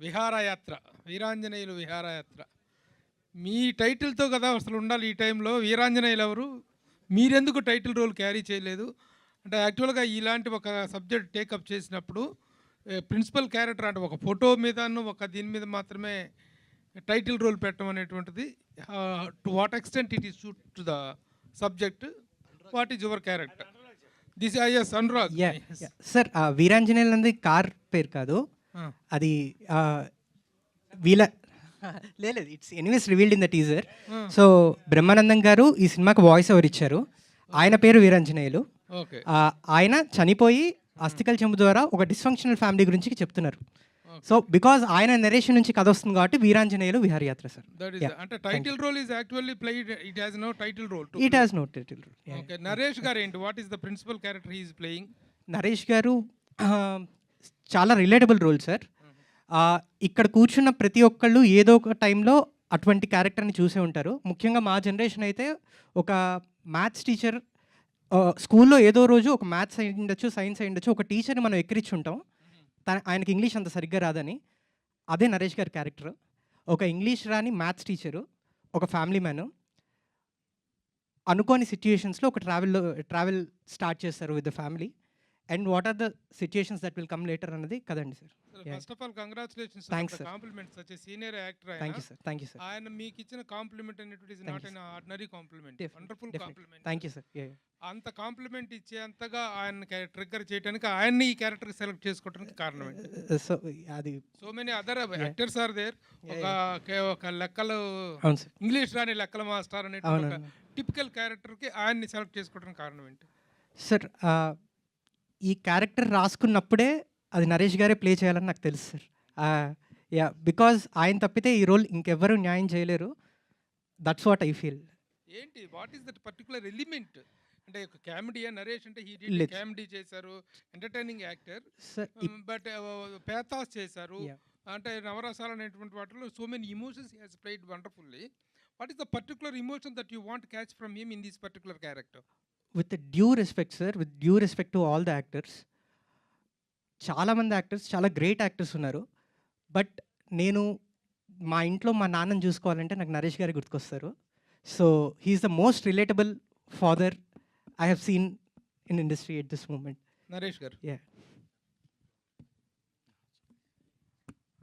విహారయాత్ర, వీరాంజనేయులు విహారయాత్ర. మీ టైటిల్‌తో కదా అసలు ఉండాలి ఈ టైంలో. వీరాంజనేయులు ఎవరు? మీరెందుకు టైటిల్ రోల్ క్యారీ చేయలేదు? అంటే యాక్చువల్‌గా ఇలాంటి ఒక సబ్జెక్ట్ టేకప్ చేసినప్పుడు ప్రిన్సిపల్ క్యారెక్టర్ అంటే ఒక ఫోటో మీదను, ఒక దీని మీద మాత్రమే టైటిల్ రోల్ పెట్టడం అనేటువంటిది to what extent it is suit to the subject? What is your character? This yes Anurag. Yeah sir, Veeranjaneyulu అనేది కార్ పేరు కాదు, ఆ! అది వీల లేదు, it's anyways revealed in the teaser. So Brahmanandam గారు ఈ సినిమాకి వాయిస్ ఓవర్ ఇచ్చారు. ఆయన పేరు వీరాంజనేయులు. ఓకే. ఆయన చనిపోయి అస్థికల్ చెంబు ద్వారా ఒక డిస్ఫంక్షనల్ ఫ్యామిలీ గురించి చెప్తున్నారు. సో బికాజ్ ఆయన నరేషన్ నుంచి కథ వస్తుంది కాబట్టి Veeranjaneyulu Viharayatra sir. That is అంటే title role is actually played, it has no title role. It has no title role. Okay. Naresh garu ఏంటి? What is the principal character he is playing? Naresh garu చాలా రిలేటబుల్ రోల్ సార్. ఇక్కడ కూర్చున్న ప్రతి ఒక్కళ్ళు ఏదో ఒక టైంలో అటువంటి క్యారెక్టర్ని చూసే ఉంటారు. ముఖ్యంగా మా జనరేషన్ అయితే ఒక మ్యాథ్స్ టీచర్, స్కూల్లో ఏదో రోజు ఒక మ్యాథ్స్ అయి ఉండొచ్చు, సైన్స్ అయి ఉండొచ్చు, ఒక టీచర్ని మనం ఎక్కిరించుంటాం. ఆయనకి ఇంగ్లీష్ అంత సరిగ్గా రాదని. అదే నరేష్ గారి క్యారెక్టర్. ఒక ఇంగ్లీష్ రాని మ్యాథ్స్ టీచరు, ఒక ఫ్యామిలీ మ్యాను, అనుకోని సిచ్యుయేషన్స్లో ఒక ట్రావెల్ స్టార్ట్ చేస్తారు with the family. And what are the situations that will come later అన్నది కదండి sir. First of all congratulations Thanks, for sir. The compliment. Such a senior actor thank you sir. Thank you sir. ఆయన మీకు ఇచ్చిన compliment అనేటువంటి is not an ordinary compliment, wonderful compliment. Thank you sir. అంత compliment ఇచ్చేంతగా ఆయన trigger చేయడానికి, ఆయన్ని ఈ క్యారెక్టర్ సెలెక్ట్ చేసుకోవడానికి కారణం ఏంటి? సో అది so many other actors are there. ఒక లెక్కలు, అవును సార్. ఇంగ్లీష్ రాని లెక్కల మాస్టర్ అనే ఒక అవును. టిపికల్ క్యారెక్టర్కి ఆయన్ని సెలెక్ట్ చేసుకోవడానికి కారణం ఏంటి? సార్, ఈ క్యారెక్టర్ రాసుకున్నప్పుడే అది నరేష్ గారే ప్లే చేయాలని నాకు తెలుసు సార్. యా, బికాజ్ ఆయన తప్పితే ఈ రోల్ ఇంకెవ్వరూ న్యాయం చేయలేరు. That's what I feel. ఏంటి what is that particular element? అంటే ఒక కామెడీ నరేష్ అంటే హీ లేదు. కామెడీ చేశారు, entertaining actor. Sir but pathos చేశారు. Yeah. అంటే నవరసాలు అనేటువంటి వాటిలో so many emotions he has played wonderfully. What is the particular emotion that you want catch from him in this particular character? With due respect sir, with due respect to all the actors, చాలామంది actors చాలా great actors ఉన్నారు. But నేను మా ఇంట్లో మా నాన్నని చూసుకోవాలంటే నాకు నరేష్ గారు గుర్తుకొస్తారు. So he is the most relatable father I have seen in industry at this moment. Naresh garu yeah.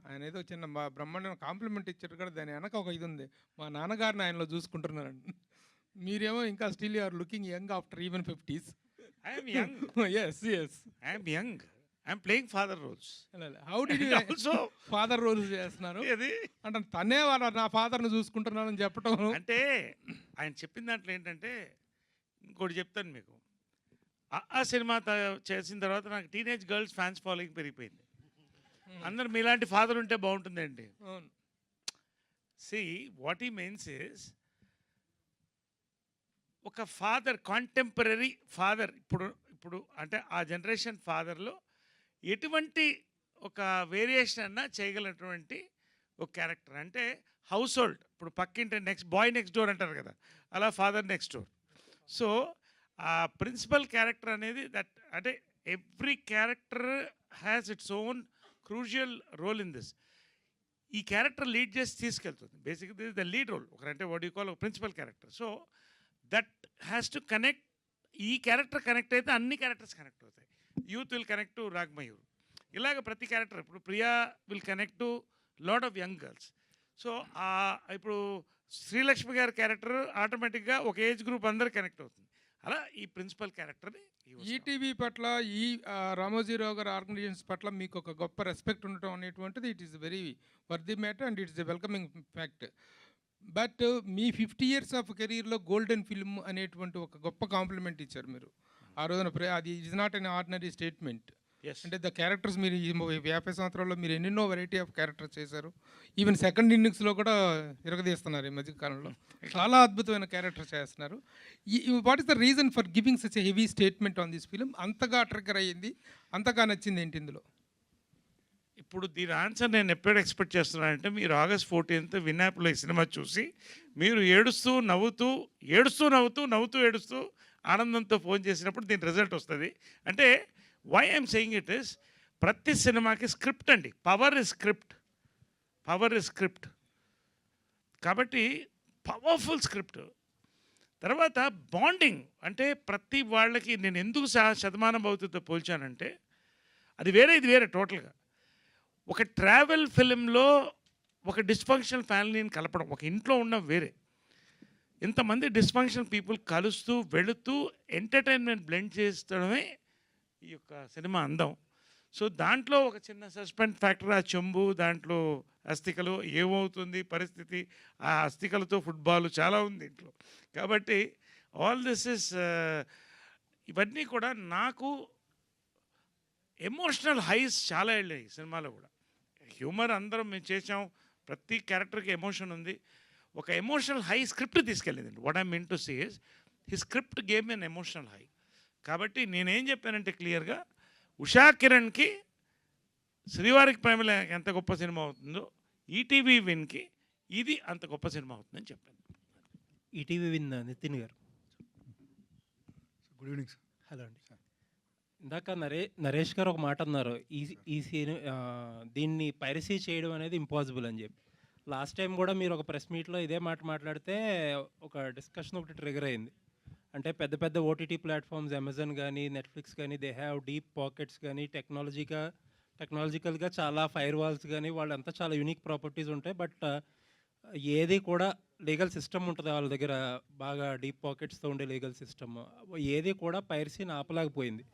ఆయన ఏదో చిన్న బ్రహ్మాండం కాంప్లిమెంట్ ఇచ్చారు కదా, దాని వెనక ఒక ఇది ఉంది. మా నాన్నగారిని ఆయనలో చూసుకుంటున్నారండి. మీరేమో ఇంకా still you are looking young after even 50s. I am young. Yes, yes. I am young. I am playing father roles. How did you Also, father roles చేస్తున్నారు? ఇది అంటే తనే వాళ్ళ నా ఫాదర్ని చూసుకుంటున్నానని చెప్పటం. అంటే ఆయన చెప్పిన దాంట్లో ఏంటంటే, ఇంకోటి చెప్తాను మీకు. ఆ సినిమా చేసిన తర్వాత నాకు టీనేజ్ గర్ల్స్ ఫ్యాన్స్ ఫాలోయింగ్ పెరిగిపోయింది. అందరు మీలాంటి ఫాదర్ ఉంటే బాగుంటుందండి. అవును. సి వాట్ ఈ మీన్స్ ఇస్, ఒక ఫాదర్, కాంటెంపరీ ఫాదర్, ఇప్పుడు అంటే ఆ జనరేషన్ ఫాదర్లో ఎటువంటి ఒక వేరియేషన్ అన్నా చేయగలటువంటి ఒక క్యారెక్టర్. అంటే హౌస్ హోల్డ్, ఇప్పుడు పక్కింటి బాయ్ నెక్స్ట్ డోర్ అంటారు కదా, అలా ఫాదర్ నెక్స్ట్ డోర్. సో ఆ ప్రిన్సిపల్ క్యారెక్టర్ అనేది దట్, అంటే every character has its own crucial role in this. ఈ క్యారెక్టర్ లీడ్ చేసి తీసుకెళ్తుంది. బేసిక్గా this is the lead role, ఒకరంటే వాట్ యూ కాల్ ఒక principal character. So that has to connect. ఈ క్యారెక్టర్ కనెక్ట్ అయితే అన్ని క్యారెక్టర్స్ కనెక్ట్ అవుతాయి. Youth will connect to Ragmayur, ఇలాగ ప్రతి క్యారెక్టర్. ఇప్పుడు Priya will connect to lot of young girls. So ఇప్పుడు శ్రీలక్ష్మి గారి క్యారెక్టర్ ఆటోమేటిక్గా ఒక ఏజ్ గ్రూప్ అందరు కనెక్ట్ అవుతుంది. అలా ఈ ప్రిన్సిపల్ క్యారెక్టర్ని ఈటీవీ పట్ల, ఈ రామోజీరావు గారి ఆర్గనైజేషన్స్ పట్ల మీకు ఒక గొప్ప రెస్పెక్ట్ ఉండటం అనేటువంటిది it is very worthy matter and it's a welcoming fact. But me 50 years of కెరీర్లో గోల్డెన్ ఫిల్మ్ అనేటువంటి ఒక గొప్ప కాంప్లిమెంట్ ఇచ్చారు మీరు ఆ రోజున. అది is not an ordinary statement. అంటే ద క్యారెక్టర్స్ మీరు ఈ 50 సంవత్సరాల్లో మీరు ఎన్నెన్నో వెరైటీ ఆఫ్ క్యారెక్టర్స్ చేశారు. ఈవెన్ సెకండ్ ఇన్నింగ్స్లో కూడా ఇరగదీస్తున్నారు ఈ మధ్యకాలంలో. చాలా అద్భుతమైన క్యారెక్టర్స్ చేస్తున్నారు. What is the reason for giving such a heavy statement on this film? అంతగా ట్రిగ్గర్ అయ్యింది, అంతగా నచ్చింది ఏంటి ఇందులో? ఇప్పుడు దీని ఆన్సర్ నేను ఎప్పుడు ఎక్స్పెక్ట్ చేస్తున్నానంటే, మీరు August 14th వినాయకులో ఈ సినిమా చూసి మీరు ఏడుస్తూ నవ్వుతూ ఏడుస్తూ ఆనందంతో ఫోన్ చేసినప్పుడు దీని రిజల్ట్ వస్తుంది. అంటే why I'm saying it is, ప్రతి సినిమాకి స్క్రిప్ట్ అండి, power is script. Power script. కాబట్టి పవర్ఫుల్ స్క్రిప్ట్. తర్వాత బాండింగ్ అంటే ప్రతి వాళ్ళకి నేను ఎందుకు శతమానం భవతితో పోల్చానంటే అది వేరే ఇది వేరే టోటల్గా. ఒక ట్రావెల్ ఫిలింలో ఒక డిస్ఫంక్షనల్ ఫ్యామిలీని కలపడం, ఒక ఇంట్లో ఉన్న వేరే ఇంతమంది డిస్ఫంక్షనల్ పీపుల్ కలుస్తూ వెళుతూ ఎంటర్టైన్మెంట్ బ్లెండ్ చేస్తడమే ఈ యొక్క సినిమా అందం. సో దాంట్లో ఒక చిన్న సస్పెన్స్ ఫ్యాక్టర్, ఆ చెంబు, దాంట్లో అస్థికలు, ఏమవుతుంది పరిస్థితి, ఆ అస్థికలతో ఫుట్బాల్ చాలా ఉంది దీంట్లో. కాబట్టి ఆల్ దిస్ ఇస్ ఇవన్నీ కూడా నాకు ఎమోషనల్ హైస్ చాలా వెళ్ళాయి సినిమాలో కూడా. హ్యూమర్ అందరం మేము చేసాం, ప్రతి క్యారెక్టర్కి ఎమోషన్ ఉంది. ఒక ఎమోషనల్ హై స్క్రిప్ట్ తీసుకెళ్ళింది. What I mean to say is he script game N emotional high. కాబట్టి నేనేం చెప్పానంటే క్లియర్గా, ఉషా కిరణ్కి శ్రీవారికి ప్రేమలో ఎంత గొప్ప సినిమా అవుతుందో ఈటీవీ విన్కి ఇది అంత గొప్ప సినిమా అవుతుందని చెప్పాను. ETV win Nitin garu. Good evening sir. Hello అండి. ఇందాక నరేష్ గారు ఒక మాట అన్నారు, ఈ దీన్ని పైరసీ చేయడం అనేది ఇంపాసిబుల్ అని చెప్పి. లాస్ట్ టైం కూడా మీరు ఒక ప్రెస్ మీట్లో ఇదే మాట మాట్లాడితే ఒక డిస్కషన్ ఒకటి ట్రిగర్ అయింది. అంటే పెద్ద పెద్ద ఓటీటీ ప్లాట్ఫామ్స్ అమెజాన్ కానీ నెట్ఫ్లిక్స్ కానీ దే హ్యావ్ డీప్ పాకెట్స్ కానీ టెక్నాలజికల్గా చాలా ఫైర్ వాల్స్ కానీ వాళ్ళంతా చాలా యూనిక్ ప్రాపర్టీస్ ఉంటాయి. బట్ ఏది కూడా లీగల్ సిస్టమ్ ఉంటుంది వాళ్ళ దగ్గర, బాగా డీప్ పాకెట్స్తో ఉండే లీగల్ సిస్టమ్, ఏది కూడా పైరసీని ఆపలేకపోయింది.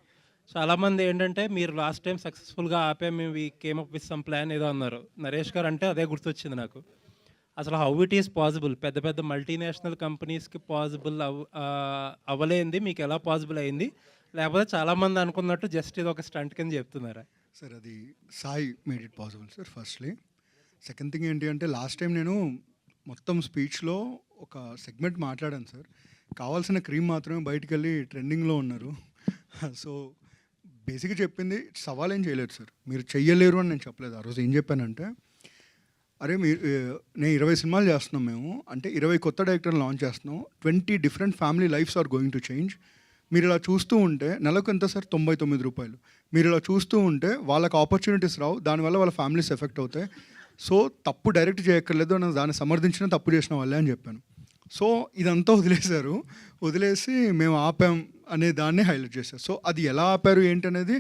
చాలామంది ఏంటంటే మీరు లాస్ట్ టైం సక్సెస్ఫుల్గా ఆపే మేము we came up with some plan ఏదో అన్నారు. నరేష్ గారు అంటే అదే గుర్తొచ్చింది నాకు. అసలు హౌ ఇట్ ఈస్ పాసిబుల్, పెద్ద పెద్ద మల్టీనేషనల్ కంపెనీస్కి పాసిబుల్ అవ్వలేంది మీకు ఎలా పాసిబుల్ అయింది? లేకపోతే చాలామంది అనుకున్నట్టు జస్ట్ ఇది ఒక స్టంట్ కింద చెప్తున్నారా? సార్ అది Sai made it possible sir firstly. Second thing ఏంటి అంటే లాస్ట్ టైం నేను మొత్తం స్పీచ్లో ఒక సెగ్మెంట్ మాట్లాడాను సార్. కావాల్సిన క్రీమ్ మాత్రమే బయటికి వెళ్ళి ట్రెండింగ్లో ఉన్నారు. సో బేసిక్గా చెప్పింది సవాల్ ఏం చేయలేదు సార్, మీరు చెయ్యలేరు అని నేను చెప్పలేదు. ఆ రోజు ఏం చెప్పానంటే, అరే మీరు నేను 20 సినిమాలు చేస్తున్నాం మేము, అంటే 20 కొత్త డైరెక్టర్లు లాంచ్ చేస్తున్నాం, 20 different family lives are going to change. మీరు ఇలా చూస్తూ ఉంటే నెలకు ఎంత సార్? 99 రూపాయలు. మీరు ఇలా చూస్తూ ఉంటే వాళ్ళకి ఆపర్చునిటీస్ రావు, దానివల్ల వాళ్ళ ఫ్యామిలీస్ ఎఫెక్ట్ అవుతాయి. సో తప్పు డైరెక్ట్ చేయక్కర్లేదు అని దాన్ని సమర్థించిన తప్పు చేసిన వాళ్ళే అని చెప్పాను. సో ఇదంతా వదిలేశారు, వదిలేసి మేము ఆపాం అనే దాన్ని హైలైట్ చేశారు. సో అది ఎలా ఆపారు ఏంటనేది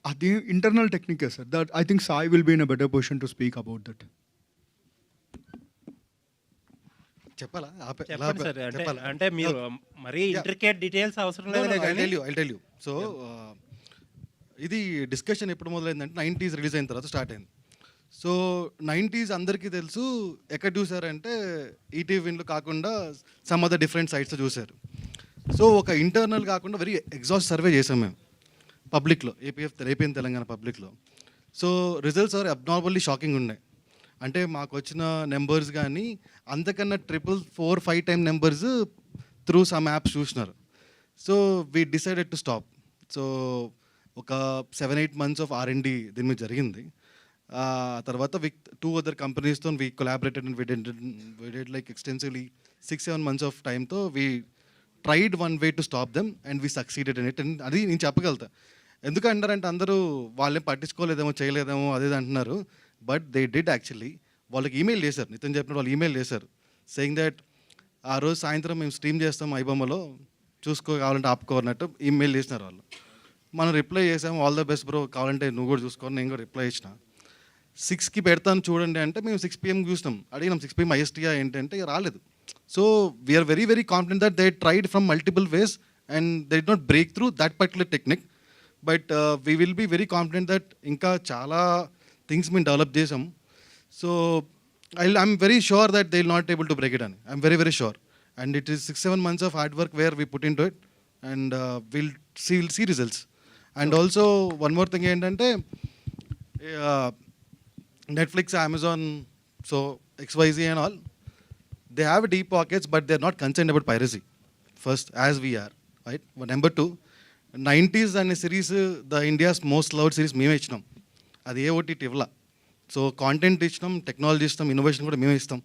అది ఇంటర్నల్ టెక్నికే sir. That I think Sai will be in a better position to speak about that. చెప్పాలా? చెప్పండి సార్. అంటే మీరు మరీ ఇంట్రికేట్ డీటెయిల్స్ అవసరం లేదు కానీ ఐ టెల్ యూ. సో ఇది డిస్కషన్ ఎప్పుడు మొదలైందంటే 90s రిలీజ్ అయిన తర్వాత స్టార్ట్ అయింది. సో 90s అందరికీ తెలుసు, ఎక్కడ చూసారంటే ఈటీవీ విన్లు కాకుండా సమ్ అదర్ డిఫరెంట్ సైట్స్ చూశారు. సో ఒక ఇంటర్నల్ కాకుండా వెరీ ఎగ్జాస్ట్ సర్వే చేసాం మేము పబ్లిక్లో, ఏపీ తెలంగాణ పబ్లిక్లో. So results are abnormally shocking ఉన్నాయి. అంటే మాకు వచ్చిన నెంబర్స్ కానీ అంతకన్నా 4-5 time numbers through some apps చూసినారు. So we decided to stop. So ఒక 7-8 months ఆఫ్ R&D దీని మీద జరిగింది. తర్వాత విత్ 2 other కంపెనీస్తో we collaborated and we did like extensively 6-7 months of టైంతో we tried one way to stop them and we succeeded in it. And అది నేను చెప్పగలుగుతా. ఎందుకంటారంటే అందరూ వాళ్ళేం పట్టించుకోలేదేమో చేయలేదేమో అదే అంటున్నారు. But they did actually. వాళ్ళకి ఈమెయిల్ చేశారు, నితిన్ చెప్పినట్టు వాళ్ళు ఈమెయిల్ చేశారు సెయింగ్ దట్ ఆ రోజు సాయంత్రం మేము స్ట్రీమ్ చేస్తాం ఐబొమ్మలో, కావాలంటే ఆపుకోవాలన్నట్టు ఈమెయిల్ చేసినారు వాళ్ళు. మనం రిప్లై చేసాము, ఆల్ ద బెస్ట్ బ్రో, కావాలంటే నువ్వు కూడా చూసుకోవాలి, నేను కూడా రిప్లై ఇచ్చిన. 6కి పెడతాను చూడండి అంటే మేము 6 PM చూస్తాం, అడిగినాం 6 PM IST ఏంటంటే రాలేదు. So we are very very confident that they tried from multiple ways and they did not break through that particular technique. But we will be very confident that ఇంకా చాలా థింగ్స్ మేము develop చేసాం. So I'm very sure that they will not able to break it అని. I'm very very sure. And it is 6-7 months of hard work where we put into it and will see results. And also one more thing ఏంటంటే Netflix, Amazon, so XYZ and all, they have deep pockets, but they're not concerned about piracy. First, as we are, right? But number 2, 90s అనే series the India's most loved series మేమే ఇచ్చినాం. అది ఏ OTT ఇవ్వాల. So content ఇచ్చినాం, technology ఇస్తాం, innovation కూడా మేమే ఇస్తాం.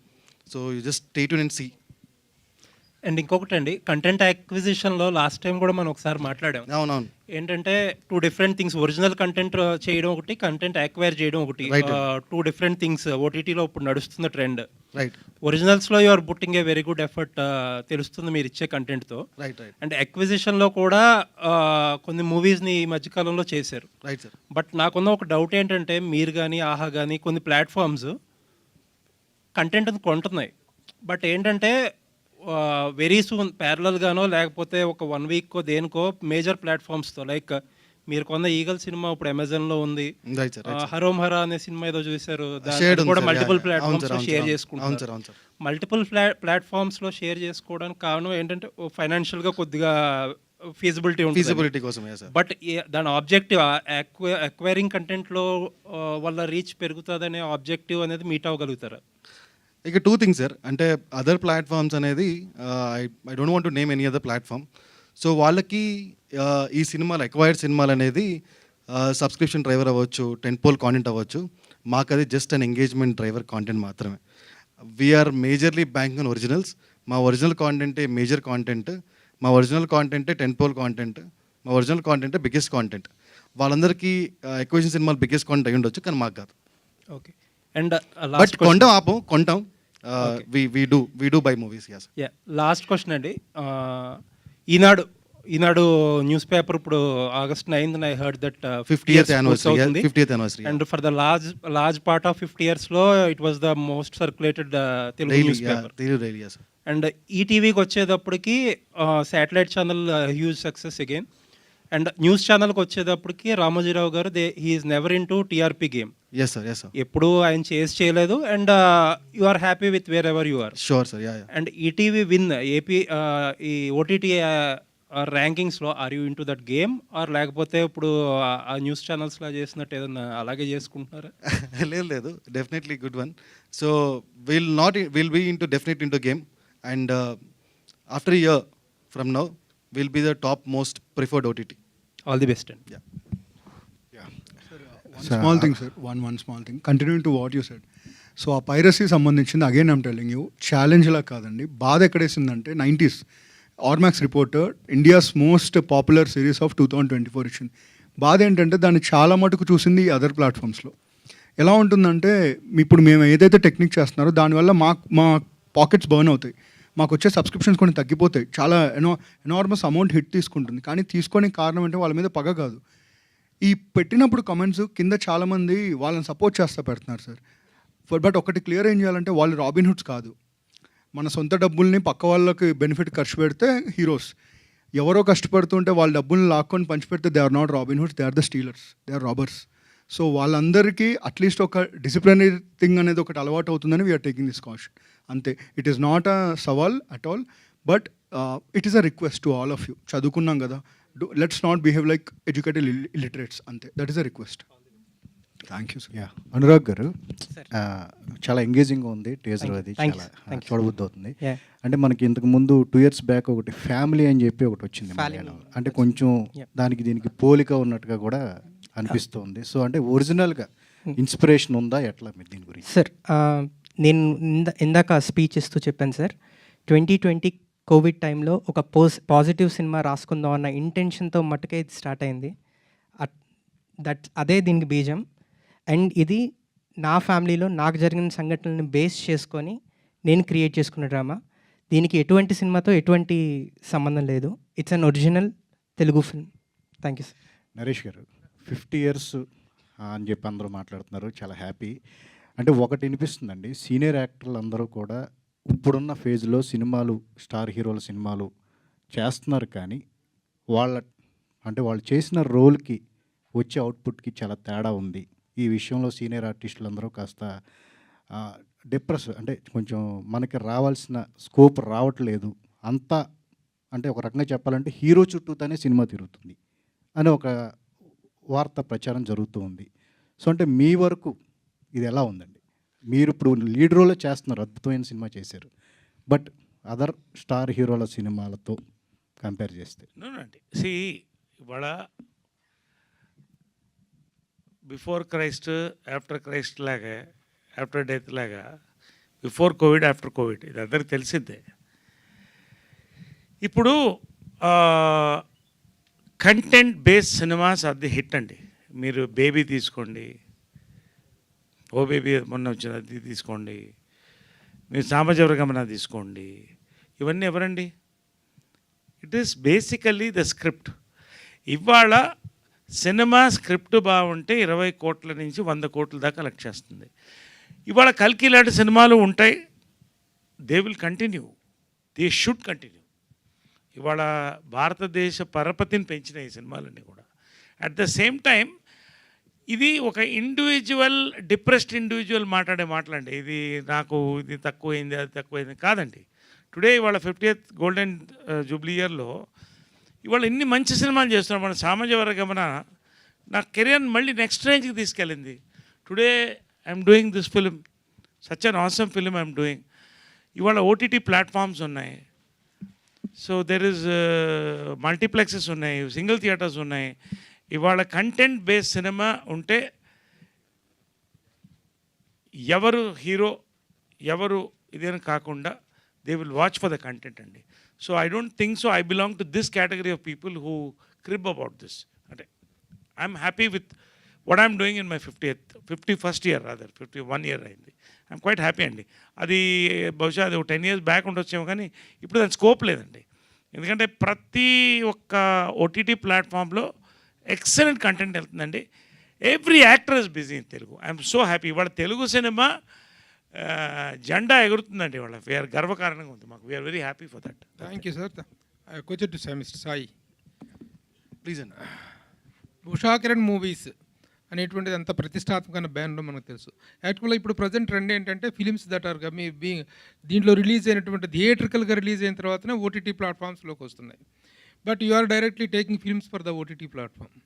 So you just stay tune and see. And ఇంకొకటి అండి, కంటెంట్ యాక్విజిషన్లో లాస్ట్ టైం కూడా మనం ఒకసారి మాట్లాడాం. అవునవును. ఏంటంటే 2 డిఫరెంట్ థింగ్స్, ఒరిజినల్ కంటెంట్ చేయడం ఒకటి, కంటెంట్ యాక్వైర్ చేయడం ఒకటి. Right. 2 డిఫరెంట్ థింగ్స్ ఓటీటీలో ఇప్పుడు నడుస్తున్న ట్రెండ్. రైట్ ఒరిజినల్స్లో you are putting a very good effort, తెలుస్తుంది మీరు ఇచ్చే కంటెంట్తో. రైట్ రైట్ అండ్ అక్విజిషన్లో కూడా కొన్ని మూవీస్ని ఈ మధ్యకాలంలో చేశారు. Right sir. బట్ నాకున్న ఒక డౌట్ ఏంటంటే, మీరు కానీ ఆహా కానీ కొన్ని ప్లాట్ఫామ్స్ కంటెంట్ని కొంటున్నాయి. బట్ ఏంటంటే వెరీ సూన్ ప్యారలల్గానో లేకపోతే ఒక 1 వీక్కో దేనికో మేజర్ ప్లాట్ఫామ్స్తో, లైక్ మీరు కొన్న ఈగల్ సినిమా ఇప్పుడు అమెజాన్లో ఉంది, రైట్ సార్. హరోమ్ హరా అనే సినిమా ఏదో చూశారు, షేర్డ్ కూడా ఉంది మల్టిపుల్ సార్. అవును ప్లాట్ఫామ్స్లో సార్, షేర్ అవును చేసుకుంటారు. సార్, అవును సార్. మల్టిపుల్ ప్లాట్ఫామ్స్లో షేర్ చేసుకోవడానికి కారణం ఏంటంటే ఫైనాన్షియల్గా కొద్దిగా ఫీజిబిలిటీ ఉంటుంది. ఫీజిబిలిటీ కోసమే సార్. బట్ దాని ఆబ్జెక్టివ్ అక్వైరింగ్ కంటెంట్లో వల్ల రీచ్ పెరుగుతుందనే ఆబ్జెక్టివ్ అనేది మీట్ అవ్వగలుగుతారా? ఇక 2 థింగ్స్ సార్. అంటే అదర్ ప్లాట్ఫామ్స్ అనేది I don't want to name any other platform. So వాళ్ళకి ఈ సినిమాలు ఎక్వైర్డ్ సినిమాలు అనేది సబ్స్క్రిప్షన్ డ్రైవర్ అవ్వచ్చు, టెంపోల్ కాంటెంట్ అవ్వచ్చు. మాకు అది just an engagement driver content మాత్రమే. We are majorly bank on originals. మా ఒరిజినల్ కాంటెంటే మేజర్ కాంటెంట్, మా ఒరిజినల్ కాంటెంటే టెంపోల్ కాంటెంట్, మా ఒరిజినల్ కాంటెంటే బిగ్గెస్ట్ కాంటెంట్. వాళ్ళందరికీ ఎక్వేషన్ సినిమాలు బిగ్గెస్ట్ కాంటెంట్ అయి ఉండొచ్చు, కానీ మాకు కాదు. ఓకే. అండ్ బట్ కొంటాం. We do buy movies, yes. Last question అండి. ఈనాడు న్యూస్ పేపర్ ఇప్పుడు August 9th I heard that 50th anniversary. And for the large part of 50 yearsలో it was the most circulated Telugu news paper. Daily, yes. And ఈటీవీకి వచ్చేటప్పటికి satellite channel huge success again. And news ఛానల్కి వచ్చేటప్పటికి Ramoji Rao garu he is never in to TRP game. Yes sir. ఎప్పుడు ఆయన చేయలేదు. And you are happy with wherever you are. Sure sir, yeah. And ETV win AP ఈ OTT ర్యాంకింగ్స్లో are you in to that game, or లేకపోతే ఇప్పుడు ఆ news ఛానల్స్లో చేసినట్టు ఏదన్నా అలాగే చేసుకుంటున్నారా? లేదు, definitely good one. So will be definite into game. And after a year from now will be the top most preferred OTT. All the best అండి. Yeah. Small thing sir, one small thing continuing to what you said. So ఆ piracy సంబంధించింది again I'm telling you, ఛాలెంజ్లా కాదండి. బాధ ఎక్కడేసిందంటే 90s Ormax reporter India's most popular series of 2024 ఇచ్చింది. బాధ ఏంటంటే దాన్ని చాలా మటుకు చూసింది అదర్ ప్లాట్ఫామ్స్లో. ఎలా ఉంటుందంటే ఇప్పుడు మేము ఏదైతే టెక్నిక్ చేస్తున్నారో దానివల్ల మా పాకెట్స్ బర్న్ అవుతాయి, మాకు వచ్చే సబ్స్క్రిప్షన్స్ కొన్ని తగ్గిపోతాయి, చాలా ఎనార్మస్ అమౌంట్ హిట్ తీసుకుంటుంది. కానీ తీసుకోనికి కారణం అంటే వాళ్ళ మీద పగ కాదు. ఈ పెట్టినప్పుడు కమెంట్స్ కింద చాలామంది వాళ్ళని సపోర్ట్ చేస్తూ పెడుతున్నారు సార్. బట్ ఒకటి క్లియర్ ఏం చేయాలంటే వాళ్ళు రాబిన్హుడ్స్ కాదు. మన సొంత డబ్బుల్ని పక్క వాళ్ళకి బెనిఫిట్ ఖర్చు పెడితే హీరోస్. ఎవరో కష్టపడుతుంటే వాళ్ళ డబ్బుల్ని లాక్కొని పంచిపెడితే they are not Robin Hoods, they are the stealers, they are robbers. So వాళ్ళందరికీ అట్లీస్ట్ ఒక డిసిప్లినరీ థింగ్ అనేది ఒకటి అలవాటు అవుతుందని వీఆర్ టేకింగ్ దిస్ కాషన్. అంతే. ఇట్ ఈస్ నాట్ అ సవాల్ at all, but it is a request to all of you. చదువుకున్నాం కదా, let's not behave like educated illiterates, అంతే. That is a request. Thank you sir. Yeah, Anurag garu, చాలా ఎంగేజింగ్గా ఉంది teaser. అది Thank you, చాలా thank you. చూడబుద్ధి అవుతుంది. Yeah. అంటే మనకి ఇంతకు ముందు 2 years బ్యాక్ ఒకటి ఫ్యామిలీ అని చెప్పి ఒకటి వచ్చింది Family. మలయాళంలో. అంటే కొంచెం దానికి దీనికి పోలిక ఉన్నట్టుగా కూడా అనిపిస్తుంది. సో అంటే ఒరిజినల్గా ఇన్స్పిరేషన్ ఉందా ఎట్లా మీరు దీని గురించి? సార్, నేను ఇందాక స్పీచ్ ఇస్తూ చెప్పాను సార్, 2020 కోవిడ్ టైంలో ఒక పాజిటివ్ సినిమా రాసుకుందాం అన్న ఇంటెన్షన్తో మట్టుకే ఇది స్టార్ట్ అయింది. అదే దీనికి బీజం. అండ్ ఇది నా ఫ్యామిలీలో నాకు జరిగిన సంఘటనలను బేస్ చేసుకొని నేను క్రియేట్ చేసుకున్న డ్రామా. దీనికి ఎటువంటి సినిమాతో ఎటువంటి సంబంధం లేదు. It's an original Telugu film. Thank you sir. Naresh గారు, 50 years అని చెప్పి అందరూ మాట్లాడుతున్నారు, చాలా హ్యాపీ. అంటే ఒకటి వినిపిస్తుందండి, సీనియర్ యాక్టర్లు అందరూ కూడా ఇప్పుడున్న ఫేజ్లో సినిమాలు, స్టార్ హీరోల సినిమాలు చేస్తున్నారు, కానీ వాళ్ళు చేసిన రోల్కి వచ్చే అవుట్పుట్కి చాలా తేడా ఉంది. ఈ విషయంలో సీనియర్ ఆర్టిస్టులు అందరూ కాస్త డిప్రెస్, అంటే కొంచెం మనకి రావాల్సిన స్కోప్ రావట్లేదు అంతా. అంటే ఒక రకంగా చెప్పాలంటే హీరో చుట్టూతోనే సినిమా తిరుగుతుంది అని ఒక వార్త ప్రచారం జరుగుతూ ఉంది. సో అంటే మీ వరకు ఇది ఎలా ఉందండి? మీరు ఇప్పుడు లీడ్ రోల్లో చేస్తున్నారు, అద్భుతమైన సినిమా చేశారు, బట్ అదర్ స్టార్ హీరోల సినిమాలతో కంపేర్ చేస్తే? అండి, సి ఇవాళ బిఫోర్ క్రైస్ట్, ఆఫ్టర్ క్రైస్ట్ లాగా, ఆఫ్టర్ డెత్ లాగా, బిఫోర్ కోవిడ్, ఆఫ్టర్ కోవిడ్, ఇది అందరికి తెలిసిందే. ఇప్పుడు కంటెంట్ బేస్డ్ సినిమాస్ అది హిట్ అండి. మీరు బేబీ తీసుకోండి, ఓ బేబీ మొన్న వచ్చిన అది తీసుకోండి, మీరు సామాజిక తీసుకోండి, ఇవన్నీ ఎవరండి? It is basically the script. ఇవాళ సినిమా స్క్రిప్ట్ బాగుంటే 20 కోట్ల నుంచి 100 కోట్ల దాకా కలెక్ట్ చేస్తుంది. ఇవాళ కల్కి లాంటి సినిమాలు ఉంటాయి, they will continue, they should continue. ఇవాళ భారతదేశ పరపతిని పెంచిన ఈ సినిమాలన్నీ కూడా. అట్ ద సేమ్ టైం ఇది ఒక ఇండివిజువల్ డిప్రెస్డ్ ఇండివిజువల్ మాట్లాడే మాటలండి. ఇది నాకు ఇది తక్కువైంది అది తక్కువైంది కాదండి. టుడే ఇవాళ 50th గోల్డెన్ జూబ్లీ ఇయర్లో ఇవాళ ఇన్ని మంచి సినిమాలు చేస్తున్నాం. మన సామాజిక వర్గమన నా కెరియర్ మళ్ళీ నెక్స్ట్ రేంజ్కి తీసుకెళ్ళింది. Today I'm doing this film, such an awesome film I'm doing. ఇవాళ ఓటీటీ ప్లాట్ఫామ్స్ ఉన్నాయి, సో దెర్ ఇస్ మల్టీప్లెక్సెస్ ఉన్నాయి, సింగిల్ థియేటర్స్ ఉన్నాయి. ఇవాళ కంటెంట్ బేస్డ్ సినిమా ఉంటే ఎవరు హీరో ఎవరు ఇదేని కాకుండా they will watch for the content అండి. So I don't think so I belong to this category of people who crib about this. అంటే I'm happy with what I'm doing in my 51st year, rather 51 year అయింది. I'm quite happy అండి. అది బహుశా అది 10 years back ఉండొచ్చేమో, కానీ ఇప్పుడు దాని స్కోప్ లేదండి. ఎందుకంటే ప్రతి ఒక్క ఓటీటీ ప్లాట్ఫామ్లో ఎక్సలెంట్ కంటెంట్ వెళ్తుందండి. Every actor is busy in Telugu. I'm so happy. ఇవాళ తెలుగు సినిమా జెండా ఎగురుతుందండి. ఇవాళ వీఆర్ గర్వకారణంగా ఉంది మాకు. We're very happy for that. Thank you sir. Question to mister Sai. Please అండి. ఉషా కిరణ్ మూవీస్ అనేటువంటిది అంత ప్రతిష్టాత్మకమైన బ్యానర్ మనకు తెలుసు. యాక్చువల్గా ఇప్పుడు ప్రజెంట్ ట్రెండ్ ఏంటంటే ఫిలిమ్స్ దట్ ఆర్ దీంట్లో రిలీజ్ అయినటువంటి థియేట్రికల్గా రిలీజ్ అయిన తర్వాతనే ఓటీటీ ప్లాట్ఫామ్స్లోకి వస్తున్నాయి. But you are directly taking films for the OTT platform.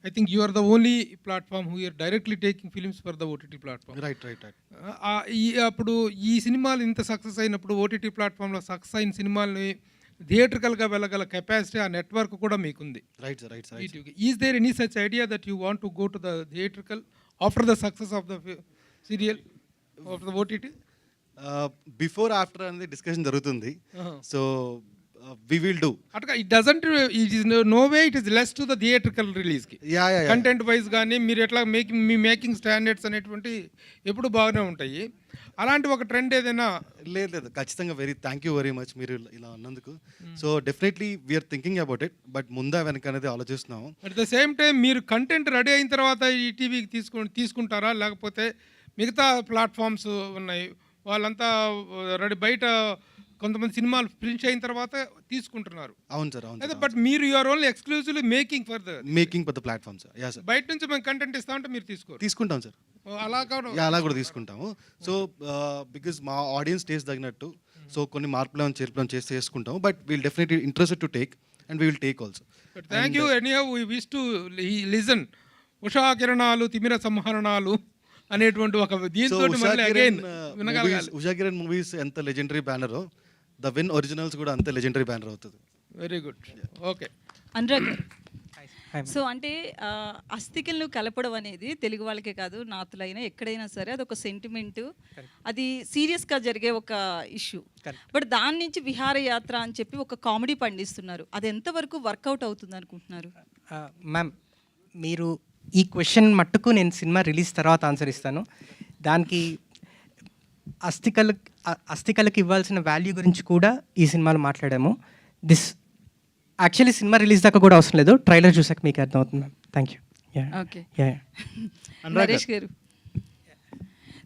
I think you are the only platform who are directly taking films for the OTT platform. Right. అప్పుడు ఈ సినిమాలు ఇంత సక్సెస్ అయినప్పుడు ఓటీటీ ప్లాట్ఫామ్లో సక్సెస్ అయిన సినిమాలని థియేట్రికల్గా వెళ్ళగల కెపాసిటీ ఆ network కూడా మీకుంది. Right, sir. Is there any such idea that you want to go to the theatrical after the success of the serial after the OTT? Before after అనేది discussion జరుగుతుంది. So we will do. అట్లా it is no way it is less to the theatrical release కి. Yeah. Content wise కానీ మీరు ఎట్లా మీ making standards అనేటువంటి ఎప్పుడు బాగానే ఉంటాయి. అలాంటి ఒక ట్రెండ్ ఏదైనా? లేదు, ఖచ్చితంగా థ్యాంక్ యూ వెరీ మచ్ మీరు ఇలా అన్నందుకు. So definitely we're thinking about it, but ముందా వెనక అనేది ఆలోచిస్తున్నాము. అట్ ద సేమ్ టైం మీరు కంటెంట్ రెడీ అయిన తర్వాత ఈ టీవీకి తీసుకుంటారా, లేకపోతే మిగతా ప్లాట్ఫామ్స్ ఉన్నాయి వాళ్ళంతా రెడీ బయట కొంతమంది సినిమాలు ఫినిష్ అయిన తర్వాత తీసుకుంటున్నారు? అవును సార్. అయితే బట్ మీరు you're only exclusively making for the platform sir. Yeah sir. బయట నుంచి మేము కంటెంట్ ఇస్తామంటే మీరు తీసుకుంటాం సార్. అలా కూడా తీసుకుంటాము. సో బికాజ్ మా ఆడియన్స్ టేస్ట్ తగినట్టు సో కొన్ని మార్పులు చేర్పులను చేసుకుంటాము. But we'll definitely interested to take and we will take also. Thank you. Anyhow we wish to listen Usha కిరణాలు తిమిర సంహరణాలు అనేటువంటి ఒక దీంతో ఉషా కిరణ్ మూవీస్ ఎంత లెజెండరీ బ్యానరో ద విన్ ఒరిజినల్స్ కూడా అంతే లెజెండరీ బ్యానర్ అవుతుంది. Very good. Okay Anurag, so అంటే అస్థికలను కలపడం అనేది తెలుగు వాళ్ళకే కాదు, నాతులైనా ఎక్కడైనా సరే అదొక సెంటిమెంట్, అది సీరియస్గా జరిగే ఒక ఇష్యూ. బట్ దాని నుంచి విహారయాత్ర అని చెప్పి ఒక కామెడీ పండిస్తున్నారు. అది ఎంతవరకు వర్కౌట్ అవుతుంది అనుకుంటున్నారు? మ్యామ్, మీరు ఈ క్వశ్చన్ మట్టుకు నేను సినిమా రిలీజ్ తర్వాత ఆన్సర్ ఇస్తాను. దానికి అస్థికలకు ఇవ్వాల్సిన వాల్యూ గురించి కూడా ఈ సినిమాలో మాట్లాడాము. యాక్చువల్లీ సినిమా రిలీజ్ దాకా కూడా అవసరం లేదు, ట్రైలర్ చూసాక మీకు అర్థమవుతుంది ma'am. Thank you. Okay Naresh గారు,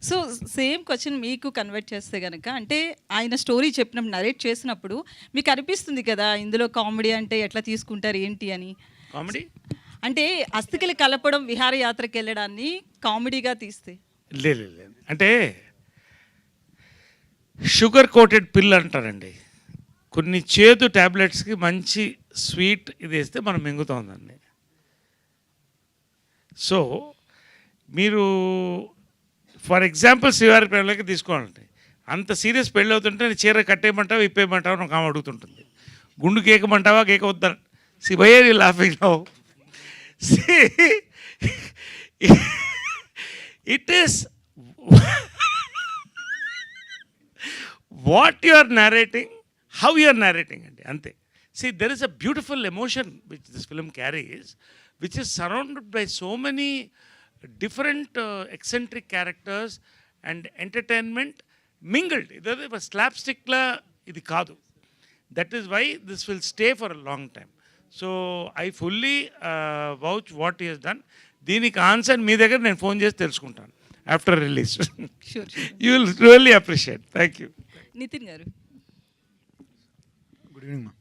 సో సేమ్ క్వశ్చన్ మీకు కన్వర్ట్ చేస్తే కనుక, అంటే ఆయన స్టోరీ చెప్పినప్పుడు నరేట్ చేసినప్పుడు మీకు అనిపిస్తుంది కదా ఇందులో కామెడీ అంటే ఎట్లా తీసుకుంటారు ఏంటి అని. కామెడీ అంటే అస్థికలు కలపడం విహారయాత్రకి వెళ్ళడాన్ని కామెడీగా తీస్తే లేదు. అంటే షుగర్ కోటెడ్ పిల్ అంటారండి. కొన్ని చేదు ట్యాబ్లెట్స్కి మంచి స్వీట్ ఇది వేస్తే మనం మింగుతాం దాన్ని. సో మీరు ఫర్ ఎగ్జాంపుల్ శివారి పెళ్ళకి తీసుకోవాలంటే అంత సీరియస్ పెళ్ళి అవుతుంటే చీర కట్టేయమంటావా ఇప్పేయమంటావా నాకు ఆమె అడుగుతుంటుంది. గుండు కేకమంటావా కేక వద్దా Shivayya laughing now. It is what you are narrating, how you are narrating అండి, అంతే. See, there is a beautiful emotion which this film carries, which is surrounded by so many different eccentric characters and entertainment mingled. ఇది స్లాప్స్టిక్లా ఇది కాదు. That is why this will stay for a long time. So I fully vouch what he has done. దీనికి answer మీ దగ్గర నేను phone చేసి తెలుసుకుంటాను after release. Sure. You will really appreciate. Thank you. Nitin garu. Good evening మా.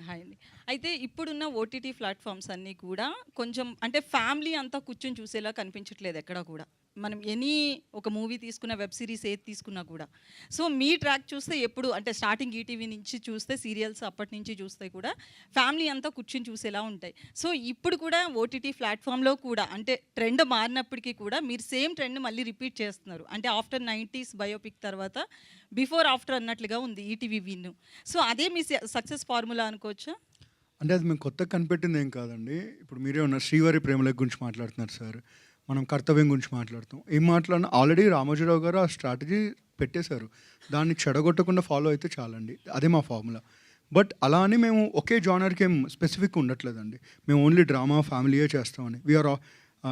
Hi అండి. అయితే ఇప్పుడున్న ఓటీటీ ప్లాట్ఫామ్స్ అన్నీ కూడా కొంచెం అంటే ఫ్యామిలీ అంతా కూర్చొని చూసేలా కనిపించట్లేదు ఎక్కడ కూడా. మనం ఒక మూవీ తీసుకున్న, వెబ్ సిరీస్ ఏది తీసుకున్నా కూడా. సో మీ ట్రాక్ చూస్తే ఎప్పుడు అంటే స్టార్టింగ్ ఈటీవీ నుంచి చూస్తే సీరియల్స్ అప్పటి నుంచి చూస్తే కూడా ఫ్యామిలీ అంతా కూర్చొని చూసేలా ఉంటాయి. సో ఇప్పుడు కూడా ఓటీటీ ప్లాట్ఫామ్లో కూడా అంటే ట్రెండ్ మారినప్పటికీ కూడా మీరు సేమ్ ట్రెండ్ మళ్ళీ రిపీట్ చేస్తున్నారు. అంటే ఆఫ్టర్ 90s బయోపిక్ తర్వాత బిఫోర్ ఆఫ్టర్ అన్నట్లుగా ఉంది ఈటీవీ విన్. సో అదే మీ సక్సెస్ ఫార్ములా అనుకోవచ్చా? అంటే అది మేము కొత్తగా కనిపెట్టింది ఏం కాదండి. ఇప్పుడు మీరే ఉన్నారు, శ్రీవారి ప్రేమల గురించి మాట్లాడుతున్నారు సార్, మనం కర్తవ్యం గురించి మాట్లాడుతాం. ఏం మాట్లాడినా ఆల్రెడీ రామోజీరావు గారు ఆ స్ట్రాటజీ పెట్టేశారు. దాన్ని చెడగొట్టకుండా ఫాలో అయితే చాలండి, అదే మా ఫార్ములా. బట్ అలా అని మేము ఒకే జానర్కి ఏం స్పెసిఫిక్ ఉండట్లేదండి. మేము ఓన్లీ డ్రామా ఫ్యామిలీయే చేస్తామని. We are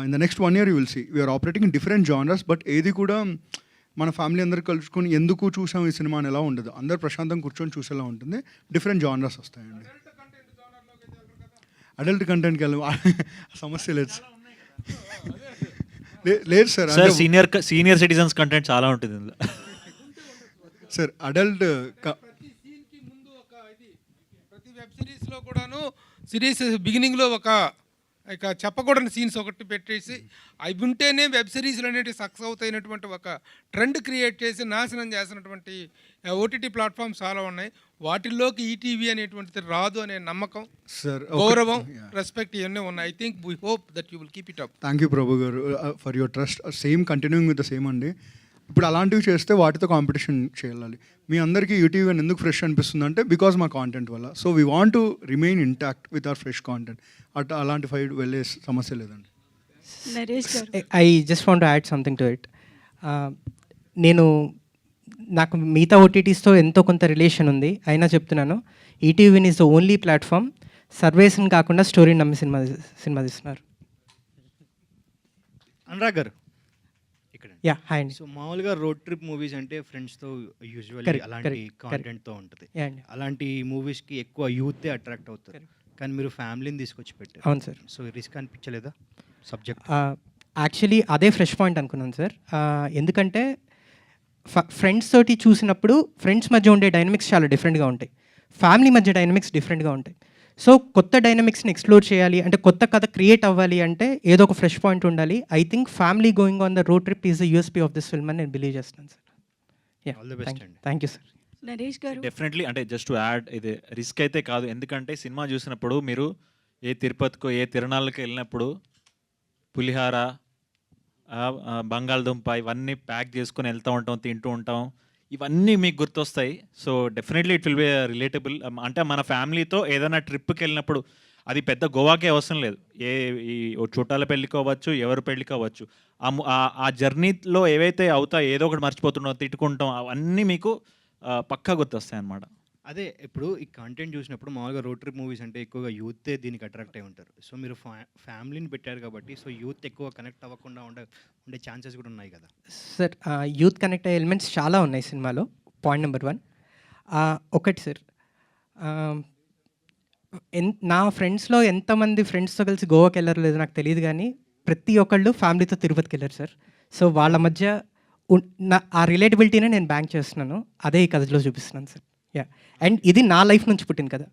in the next 1 year you will see we are operating in different genres. But ఏది కూడా మన ఫ్యామిలీ అందరు కలుసుకొని ఎందుకు చూసాం ఈ సినిమా అని ఎలా ఉండదు. అందరు ప్రశాంతంగా కూర్చొని చూసేలా ఉంటుంది. డిఫరెంట్ జానర్స్ వస్తాయండి. అడల్ట్ కంటెంట్కి వెళ్ళి సమస్య లేదు లేదు sir. Sir senior citizens content చాలా ఉంటుంది ఇందులో సార్. అడల్ట్ ప్రతి సీన్కి ముందు ఒక ఇది, ప్రతి వెబ్ సిరీస్లో కూడాను సిరీస్ బిగినింగ్లో ఇక చెప్పకూడని సీన్స్ ఒకటి పెట్టేసి అవి ఉంటేనే వెబ్ సిరీస్లు అనేవి సక్సెస్ అవుతాయినటువంటి ఒక ట్రెండ్ క్రియేట్ చేసి నాశనం చేసినటువంటి ఓటీటీ ప్లాట్ఫామ్స్ చాలా ఉన్నాయి. వాటిల్లోకి ఈటీవీ అనేటువంటిది రాదు అనే నమ్మకం, సార్, గౌరవం, రెస్పెక్ట్ ఇవన్నీ ఉన్నాయి. I think we hope that you will keep it up. Thank you Prabhu garu for your trust. Same continuing with the same అండి. ఇప్పుడు అలాంటివి చేస్తే వాటితో కాంపిటీషన్ చేయాలి. మీ అందరికీ యూటీవీ అని ఎందుకు ఫ్రెష్ అనిపిస్తుంది అంటే బికాజ్ మా కాంటెంట్ వల్ల. So we want to remain intact with our fresh content. అలాంటి ఫైట్ వెళ్ళే సమస్య లేదండి. Naresh garu. I just want to add something to it. నాకు మిగతా ఓటీటీస్తో ఎంతో కొంత రిలేషన్ ఉంది, అయినా చెప్తున్నాను, ETV is the only platform సర్వేస్ని కాకుండా స్టోరీని నమ్మి సినిమా తీస్తున్నారు. అనురాగ్ గారు ఇక్కడ. యా, హాయ్ అండి. సో మామూలుగా రోడ్ ట్రిప్ మూవీస్ అంటే ఫ్రెండ్స్తో యూజువల్లీ Correct, అలాంటి correct, కాంటెంట్తో ఉంటుంది. యా అండి. అలాంటి మూవీస్కి ఎక్కువ యూతే అట్రాక్ట్ అవుతారు. కానీ మీరు ఫ్యామిలీని తీసుకొచ్చి పెట్టారు. అవును సార్. సో రిస్క్ అనిపించలేదా సబ్జెక్ట్? యాక్చువల్లీ అదే ఫ్రెష్ పాయింట్ అనుకున్నాను సార్. ఎందుకంటే ఫ్రెండ్స్ తోటి చూసినప్పుడు ఫ్రెండ్స్ మధ్య ఉండే డైనమిక్స్ చాలా డిఫరెంట్గా ఉంటాయి, ఫ్యామిలీ మధ్య డైనమిక్స్ డిఫరెంట్గా ఉంటాయి. సో కొత్త డైనమిక్స్ని ఎక్స్ప్లోర్ చేయాలి అంటే, కొత్త కథ క్రియేట్ అవ్వాలి అంటే ఏదో ఒక ఫ్రెష్ పాయింట్ ఉండాలి. I think family going on the road trip is the USP of this film అని నేను బిలీవ్ చేస్తున్నాను sir. Yeah, all the best అండి. Thank you sir. Naresh garu. Definitely. అంటే జస్ట్ టు యాడ్, ఇది రిస్క్ అయితే కాదు. ఎందుకంటే సినిమా చూసినప్పుడు మీరు ఏ తిరుపతికో ఏ తిరునాళ్ళకి వెళ్ళినప్పుడు పులిహార, బంగాళదుంప ఇవన్నీ ప్యాక్ చేసుకొని వెళ్తూ ఉంటాం, తింటూ ఉంటాం, ఇవన్నీ మీకు గుర్తొస్తాయి. So definitely it will be relatable. అంటే మన ఫ్యామిలీతో ఏదైనా ట్రిప్కి వెళ్ళినప్పుడు, అది పెద్ద గోవాకే అవసరం లేదు, ఈ చుట్టాల పెళ్ళికి అవ్వచ్చు, ఎవరి పెళ్ళికి అవ్వచ్చు, ఆ జర్నీలో ఏవైతే అవుతాయో, ఏదో ఒకటి మర్చిపోతున్నాం, తిట్టుకుంటాం, అవన్నీ మీకు పక్కా గుర్తొస్తాయి అన్నమాట. అదే ఇప్పుడు ఈ కంటెంట్ చూసినప్పుడు మామూలుగా రోడ్ ట్రిప్ మూవీస్ అంటే ఎక్కువగా యూతే దీనికి అట్రాక్ట్ అయి ఉంటారు. సో మీరు ఫ్యామిలీని పెట్టారు కాబట్టి సో యూత్ ఎక్కువ కనెక్ట్ అవ్వకుండా ఉండే ఛాన్సెస్ కూడా ఉన్నాయి కదా సార్? యూత్ కనెక్ట్ అయ్యే ఎలిమెంట్స్ చాలా ఉన్నాయి సినిమాలో. పాయింట్ నెంబర్ 1 ఒకటి సార్, నా ఫ్రెండ్స్లో ఎంతమంది ఫ్రెండ్స్తో కలిసి గోవాకి వెళ్ళారో లేదో నాకు తెలియదు, కానీ ప్రతి ఒక్కళ్ళు ఫ్యామిలీతో తిరుపతికి వెళ్ళారు సార్. సో వాళ్ళ మధ్య ఆ రిలేటబిలిటీనే నేను బ్యాంక్ చేస్తున్నాను, అదే ఈ కథలో చూపిస్తున్నాను సార్. యా, అండ్ ఇది నా లైఫ్ నుంచి పుట్టిన కదా,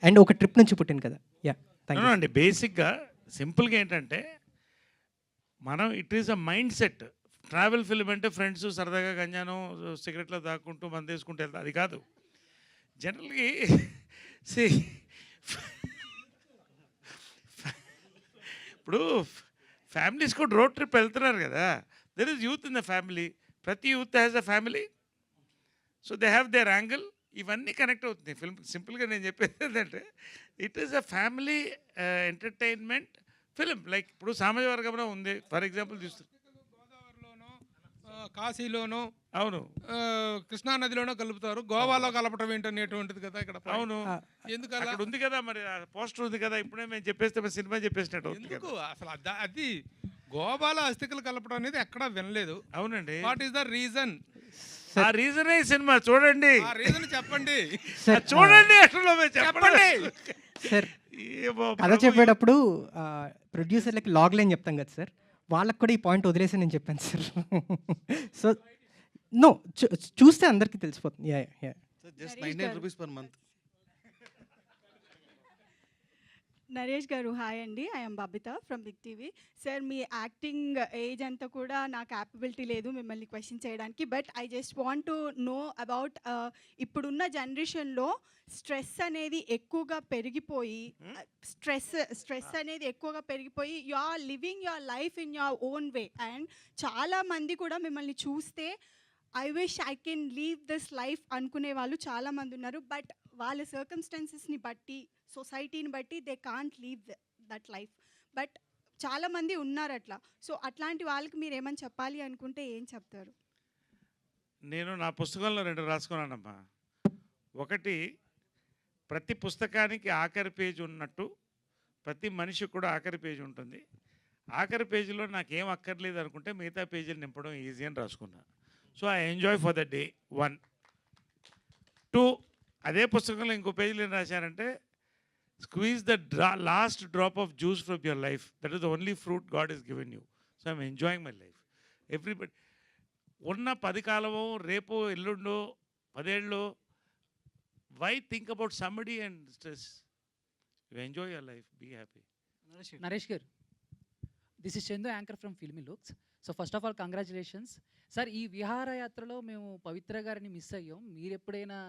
అండ్ ఒక ట్రిప్ నుంచి పుట్టిన కదా. యా, థ్యాంక్ యూ అండి. బేసిక్గా సింపుల్గా ఏంటంటే మనం it is a mind set. Travel film అంటే ఫ్రెండ్స్ సరదాగా గంజాను సిగరెట్లో దాక్కుంటూ మంది వేసుకుంటూ వెళ్తారు, అది కాదు. జనరల్గా ఇప్పుడు ఫ్యామిలీస్ కూడా రోడ్ ట్రిప్ వెళ్తున్నారు కదా, there is youth in the family. ప్రతి youth has a family, so they have their angle. ఇవన్నీ కనెక్ట్ అవుతుంది ఫిల్మ్. సింపుల్గా నేను చెప్పేది ఏంటంటే it is a family entertainment film. Like ఇప్పుడు సామాజిక వర్గంలో ఉంది, ఫర్ ఎగ్జాంపుల్ చూస్తే గోదావరిలోనో కాశీలోనో అవును కృష్ణా నదిలోనో కలుపుతారు, గోవాలో కలపటం ఏంటనేటువంటిది కదా ఇక్కడ point. అవును ఎందుకలా అక్కడ ఉంది కదా, మరి పోస్టర్ ఉంది కదా, ఇప్పుడే మేము చెప్పేస్తే మరి సినిమా చెప్పేసినట్టు అవుతుంది ఎందుకు కదా. అసలు అది గోవాలో అస్థికలు కలపడం అనేది ఎక్కడా వినలేదు. అవునండి, వాట్ ఈస్ ద రీజన్? ఆ రీజనే ఈ సినిమా చూడండి, ఆ రీజన్ చెప్పండి. సార్ చూడండి అసలు మేము చెప్పండి. సార్ ఏమో కథ చెప్పేటప్పుడు ప్రొడ్యూసర్లకి లాగ్ లైన్ చెప్తాం కదా సార్, వాళ్ళకి కూడా ఈ పాయింట్ వదిలేసి నేను చెప్పాను సార్. సో నో, చూస్తే అందరికీ తెలిసిపోతుంది. Yeah yeah just 99 rupees per month. Naresh గారు హాయ్ అండి, I'm Babita from big TV. Sir మీ యాక్టింగ్ ఏజ్ అంతా కూడా నా క్యాపబిలిటీ లేదు మిమ్మల్ని క్వశ్చన్ చేయడానికి, but I just want to know about ఇప్పుడున్న జనరేషన్లో స్ట్రెస్ అనేది ఎక్కువగా పెరిగిపోయి స్ట్రెస్ అనేది ఎక్కువగా పెరిగిపోయి you are living your life in your own way, and చాలామంది కూడా మిమ్మల్ని చూస్తే I wish I can leave this life అనుకునే వాళ్ళు చాలామంది ఉన్నారు, బట్ వాళ్ళ సర్కమ్స్టాన్సెస్ని బట్టి సొసైటీని బట్టి they can't leave that life, but చాలామంది ఉన్నారు అట్లా. సో అట్లాంటి వాళ్ళకి మీరు ఏమని చెప్పాలి అనుకుంటే ఏం చెప్తారు? నేను నా పుస్తకంలో 2 రాసుకున్నానమ్మా. ఒకటి, ప్రతి పుస్తకానికి ఆఖరి పేజీ ఉన్నట్టు ప్రతి మనిషికి కూడా ఆఖరి పేజీ ఉంటుంది. ఆఖరి పేజీలో నాకేం అక్కర్లేదు అనుకుంటే మిగతా పేజీలు నింపడం ఈజీ అని రాసుకున్నా. So I enjoy for the day 1. 2, అదే పుస్తకంలో ఇంకో పేజీలో ఏం రాశారంటే, squeeze the last drop of juice from your life, that is the only fruit god is given you. So I'm enjoying my life. Everybody ఉన్న 10 కాలమో రేపో ఎల్లుండో 10 ఏళ్ళో, why think about somebody and stress? You enjoy your life, be happy. Naresh garu, this is Chendu, anchor from Filmy Looks. So first of all, congratulations. Sir, ఈ విహార యాత్రలో మేము పవిత్ర గారిని miss అయ్యాం. మీరు ఎప్పుడైనా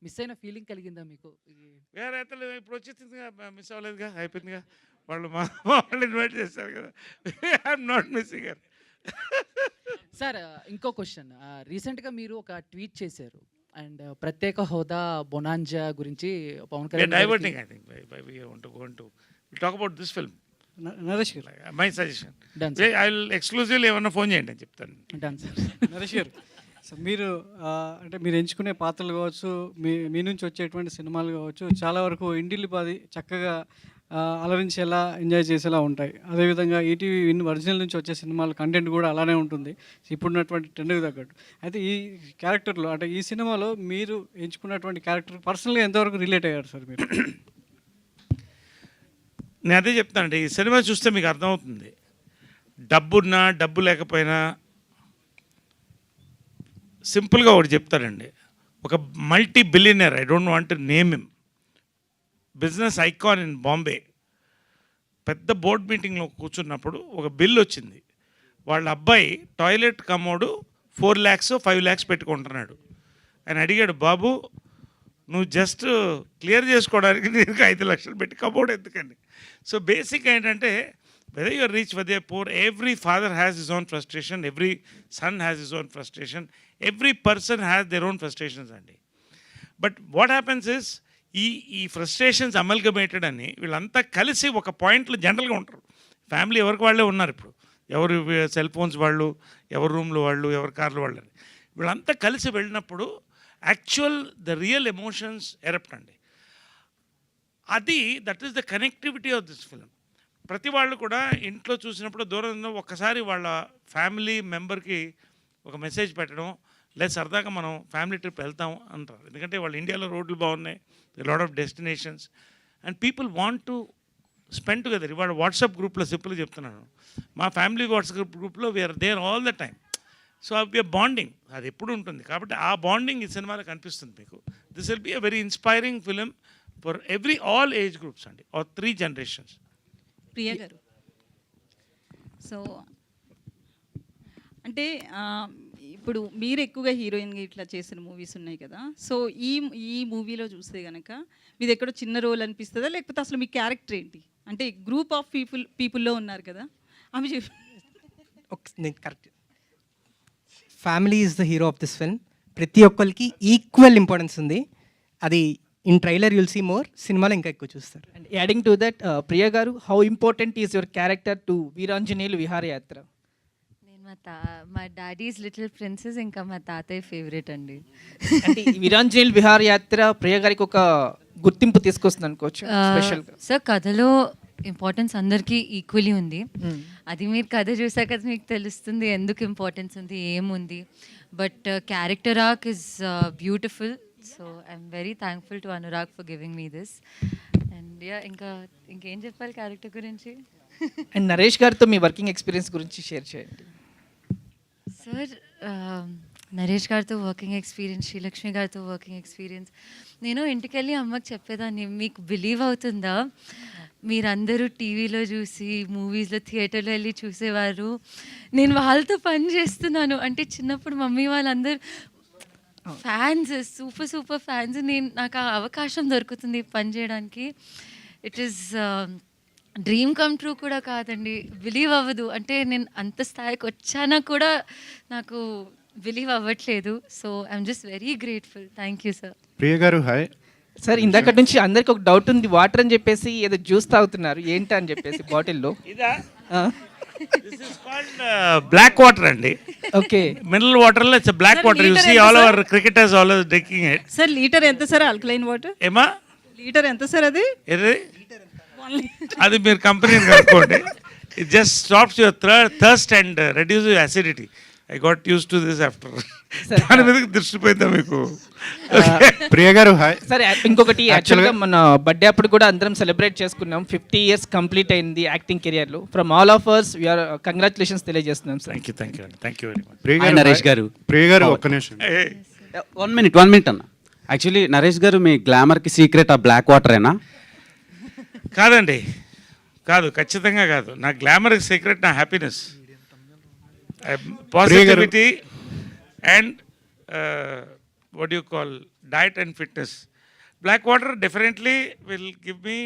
మిస్ అయిన ఫీలింగ్ కలిగిందా మీకు? వేరే అయితే ఇప్పుడు వచ్చేసిందిగా, మిస్ అవ్వలేదుగా, అయిపోయిందిగా. వాళ్ళు వాళ్ళు ఇన్వైట్ చేశారు కదా. I'm not missing her. Sir ఇంకో క్వశ్చన్, రీసెంట్గా మీరు ఒక ట్వీట్ చేశారు అండ్ ప్రత్యేక హోదా బొనాంజా గురించి Pawan Kalyan diverting, I think we want to go on to we'll talk about this film. Naresh garu, my suggestion, Done, I will exclusively ఏమన్నా ఫోన్ చేయండి అని చెప్తాను. Done sir. నరేష్ గారు, సో మీరు అంటే మీరు ఎంచుకునే పాత్రలు కావచ్చు, మీ నుంచి వచ్చేటువంటి సినిమాలు కావచ్చు, చాలా వరకు ఇంటిల్లిపాది చక్కగా అలరించేలా ఎంజాయ్ చేసేలా ఉంటాయి. అదేవిధంగా ఈటీవీ ఒరిజినల్ నుంచి వచ్చే సినిమాల కంటెంట్ కూడా అలానే ఉంటుంది ఇప్పుడున్నటువంటి ట్రెండ్కి తగ్గట్టు. అయితే ఈ క్యారెక్టర్లో అంటే ఈ సినిమాలో మీరు ఎంచుకున్నటువంటి క్యారెక్టర్ పర్సనల్గా ఎంతవరకు రిలేట్ అయ్యారు సార్ మీరు? నేను అదే చెప్తానండి, ఈ సినిమా చూస్తే మీకు అర్థమవుతుంది. డబ్బున్నా డబ్బు లేకపోయినా సింపుల్గా ఒకటి చెప్తానండి. ఒక multi billionaire, I don't want to name him, business icon in Bombay, పెద్ద బోర్డ్ మీటింగ్లో కూర్చున్నప్పుడు ఒక బిల్ వచ్చింది. వాళ్ళ అబ్బాయి టాయిలెట్ కమోడు 4 lakhs 5 lakhs పెట్టుకుంటున్నాడు. ఆయన అడిగాడు, బాబు నువ్వు జస్ట్ క్లియర్ చేసుకోవడానికి నీకు 5 లక్షలు పెట్టి కమోడ్ ఎందుకని. సో బేసిక్ ఏంటంటే, whether you're rich, whether you're poor, every father has his own frustration, every son has his own frustration, every person has their own frustrations అండి. బట్ వాట్ హ్యాపెన్స్ ఇస్, ఈ frustrations అమల్గమేటెడ్ అని వీళ్ళంతా కలిసి ఒక పాయింట్లో జనరల్గా ఉంటారు. ఫ్యామిలీ ఎవరికి వాళ్ళే ఉన్నారు ఇప్పుడు, ఎవరు సెల్ ఫోన్స్ వాళ్ళు, ఎవరి రూమ్లో వాళ్ళు, ఎవరి కార్లు వాళ్ళు, వీళ్ళంతా కలిసి వెళ్ళినప్పుడు actual the real emotions erupt అండి. అది that is the connectivity of this film. ప్రతి వాళ్ళు కూడా ఇంట్లో చూసినప్పుడు దూరంలో ఒక్కసారి వాళ్ళ ఫ్యామిలీ మెంబర్కి ఒక మెసేజ్ పెట్టడం, లేదా సరదాగా మనం ఫ్యామిలీ ట్రిప్ వెళ్తాం అంటారు. ఎందుకంటే వాళ్ళు ఇండియాలో రోడ్లు బాగున్నాయి, lot of destinations and people want to spend together. ఇవాళ వాట్సాప్ గ్రూప్లో సింపుల్గా చెప్తున్నాను, మా ఫ్యామిలీ వాట్సాప్ గ్రూప్లో we are there all the time. So we are bonding, అది ఎప్పుడు ఉంటుంది. కాబట్టి ఆ బాండింగ్ ఈ సినిమాలో కనిపిస్తుంది మీకు. This will be a very inspiring film for all age groups అండి, ఆర్ 3 generations. ప్రియ గారు, సో అంటే ఇప్పుడు మీరు ఎక్కువగా హీరోయిన్గా ఇట్లా చేసిన మూవీస్ ఉన్నాయి కదా, సో ఈ మూవీలో చూస్తే కనుక మీది ఎక్కడో చిన్న రోల్ అనిపిస్తుందా, లేకపోతే అసలు మీ క్యారెక్టర్ ఏంటి? అంటే గ్రూప్ ఆఫ్ పీపుల్లో ఉన్నారు కదా, అవి నేను correct. Family is the hero of this film. ప్రతి ఒక్కరికి ఈక్వల్ ఇంపార్టెన్స్ ఉంది. అది in trailer you'll see more, సినిమాలో ఇంకా ఎక్కువ చూస్తారు. And adding to that, Priya garu, how important is your character to Veeranjaneyulu Viharayatra? నేను మా డాడీస్ లిటిల్ ప్రిన్సెస్ ఇంకా మా తాతయ్య ఫేవరెట్ అండి. అంటే ఈ వీరాంజనేయుల విహారయాత్ర ప్రియ గారికి ఒక గుర్తింపు తీసుకొస్తుంది అనుకోవచ్చు స్పెషల్గా. సార్ కథలో ఇంపార్టెన్స్ అందరికీ ఈక్వలీ ఉంది. అది మీరు కథ చూసాక మీకు తెలుస్తుంది ఎందుకు ఇంపార్టెన్స్ ఉంది, ఏముంది. But character arc is beautiful. So I'm very thankful to Anurag for giving me this. And ఇంకేం చెప్పాలి క్యారెక్టర్ గురించి? అండ్ నరేష్ గారితో మీ వర్కింగ్ ఎక్స్పీరియన్స్ గురించి షేర్ చేయండి. సార్ నరేష్ గారితో వర్కింగ్ ఎక్స్పీరియన్స్, శ్రీలక్ష్మి గారితో వర్కింగ్ ఎక్స్పీరియన్స్, నేను ఇంటికి వెళ్ళి అమ్మకి చెప్పేదాన్ని, మీకు బిలీవ్ అవుతుందా మీరందరూ టీవీలో చూసి మూవీస్లో థియేటర్లో వెళ్ళి చూసేవారు, నేను వాళ్ళతో పని చేస్తున్నాను అంటే. చిన్నప్పుడు మమ్మీ వాళ్ళందరూ ఫ్యాన్స్, సూపర్ ఫ్యాన్స్. నాకు ఆ అవకాశం దొరుకుతుంది పని చేయడానికి. It is dream come true కూడా కాదండి, బిలీవ్ అవ్వదు. అంటే నేను అంత స్థాయికి వచ్చానా కూడా నాకు బిలీవ్ అవ్వట్లేదు. So I'm just very grateful. Thank you sir. Priya garu hi sir. ఇందాక నుంచి అందరికి ఒక డౌట్ ఉంది, వాటర్ అని చెప్పేసి ఏదో జ్యూస్ తాగుతున్నారు ఏంటి అని చెప్పేసి బాటిల్లో. ఇదా this is called black water అండి. ఓకే, మినరల్ వాటర్ లో it's black water. You see all our cricketers all are drinking it. Sir litre ఎంత సార్ ఆల్కలైన్ వాటర్? ఏమా లీటర్ ఎంత సార్ అది? అది మీరు కంపెనీని కనుక్కోండి. It just stops your thirst and reduce your acidity. I got used to this after. దాని మీద దృష్టి పోయిందా మీకు? ప్రియ గారు హాయ్. సరే, ఇంకొకటి యాక్చువల్గా మన బర్త్డే అప్పుడు కూడా అందరం సెలబ్రేట్ చేసుకున్నాం. 50 years కంప్లీట్ అయింది యాక్టింగ్ కెరియర్లో. From all of us we are congratulations తెలియజేస్తున్నాం సార్. Thank you very much. Priya garu Naresh గారు. ప్రియ గారు ఒక్క నిమిషం. 1 minute అన్న. యాక్చువల్లీ నరేష్ గారు మీ గ్లామర్కి సీక్రెట్ ఆ బ్లాక్ వాటరేనా? కాదండి, కాదు, ఖచ్చితంగా కాదు. నా గ్లామర్ సీక్రెట్ నా happiness, positivity and what do you call diet and fitness. Black water definitely will give me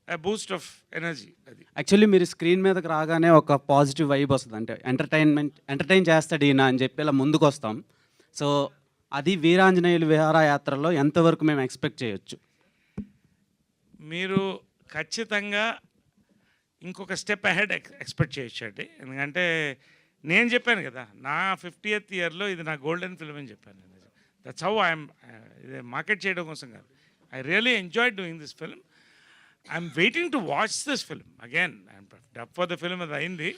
a boost of energy. Actually మీరు స్క్రీన్ మీదకి రాగానే ఒక పాజిటివ్ వైబ్ వస్తుంది. అంటే ఎంటర్టైన్ చేస్తాడు ఈయన అని చెప్పి ఇలా ముందుకు వస్తాం. సో అది వీరాంజనేయుల విహారయాత్రలో ఎంతవరకు మేము ఎక్స్పెక్ట్ చేయొచ్చు? మీరు ఖచ్చితంగా ఇంకొక స్టెప్ అహెడ్ ఎక్స్పెక్ట్ చేయొచ్చు అండి. ఎందుకంటే నేను చెప్పాను కదా, నా 50th yearలో ఇది నా గోల్డెన్ ఫిల్మ్ అని చెప్పాను. That's how I'm. ఇది మార్కెట్ చేయడం కోసం కాదు. I really enjoy doing this film. I'm waiting to watch this film again. I'm dub for the film. అది అయింది,